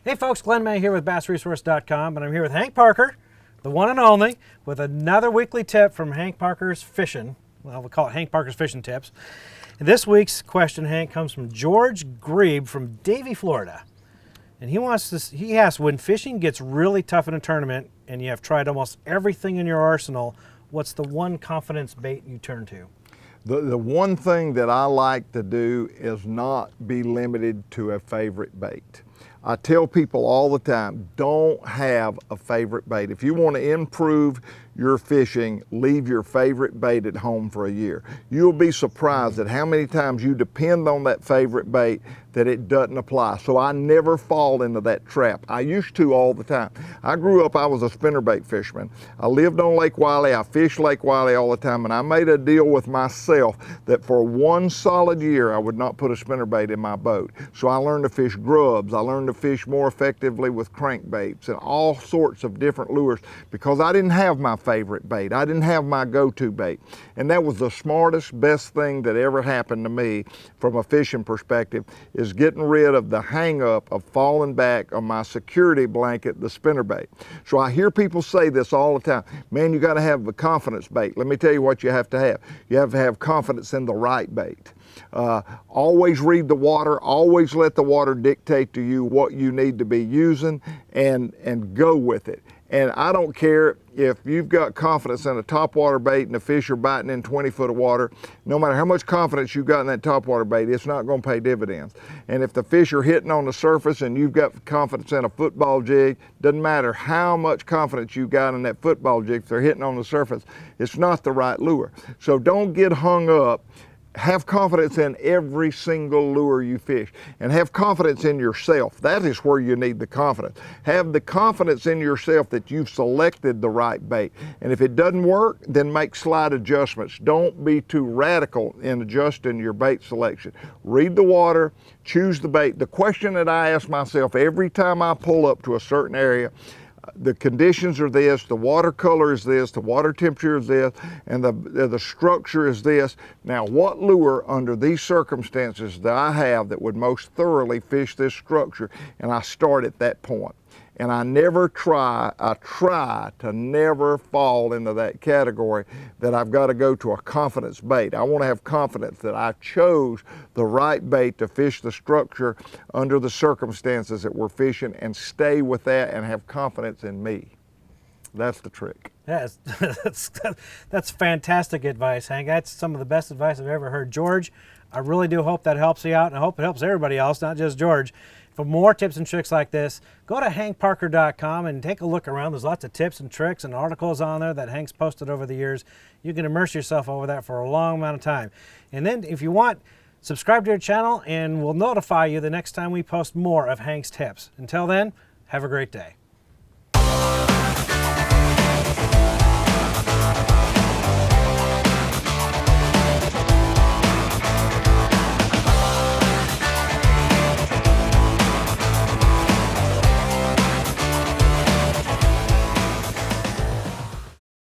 Hey folks, Glenn May here with BassResource.com, and I'm here with Hank Parker, the one and only, with another weekly tip from Hank Parker's Fishing. Well, we'll call it Hank Parker's Fishing Tips. And this week's question, Hank, comes from George Grebe from Davie, Florida. And he asks, when fishing gets really tough in a tournament and you have tried almost everything in your arsenal, what's the one confidence bait you turn to? The one thing that I like to do is not be limited to a favorite bait. I tell people all the time, don't have a favorite bait. If you want to improve your fishing, leave your favorite bait at home for a year. You'll be surprised at how many times you depend on that favorite bait that it doesn't apply. So I never fall into that trap. I used to all the time. I grew up, I was a spinnerbait fisherman. I lived on Lake Wiley, I fished Lake Wiley all the time, and I made a deal with myself that for one solid year I would not put a spinnerbait in my boat. So I learned to fish grubs, I learned to fish more effectively with crankbaits and all sorts of different lures because I didn't have my favorite bait. I didn't have my go-to bait. And that was the smartest, best thing that ever happened to me from a fishing perspective, is getting rid of the hang-up of falling back on my security blanket, the spinnerbait. So I hear people say this all the time, man, you got to have a confidence bait. Let me tell you what you have to have. You have to have confidence in the right bait. Always read the water, always let the water dictate to you what you need to be using, and go with it. And I don't care if you've got confidence in a topwater bait and the fish are biting in 20 foot of water, no matter how much confidence you've got in that topwater bait, it's not going to pay dividends. And if the fish are hitting on the surface and you've got confidence in a football jig, doesn't matter how much confidence you got in that football jig, if they're hitting on the surface, it's not the right lure. So don't get hung up. Have confidence in every single lure you fish, and have confidence in yourself. That is where you need the confidence. Have the confidence in yourself that you've selected the right bait. And if it doesn't work, then make slight adjustments. Don't be too radical in adjusting your bait selection. Read the water, choose the bait. The question that I ask myself every time I pull up to a certain area, the conditions are this, the water color is this, the water temperature is this, and the structure is this. Now, what lure under these circumstances that I have that would most thoroughly fish this structure? And I start at that point. And I try to never fall into that category that I've got to go to a confidence bait. I want to have confidence that I chose the right bait to fish the structure under the circumstances that we're fishing, and stay with that and have confidence in me. That's the trick. Yes, that's fantastic advice, Hank. That's some of the best advice I've ever heard. George, I really do hope that helps you out, and I hope it helps everybody else, not just George. For more tips and tricks like this, go to hankparker.com and take a look around. There's lots of tips and tricks and articles on there that Hank's posted over the years. You can immerse yourself over that for a long amount of time. And then if you want, subscribe to our channel and we'll notify you the next time we post more of Hank's tips. Until then, have a great day.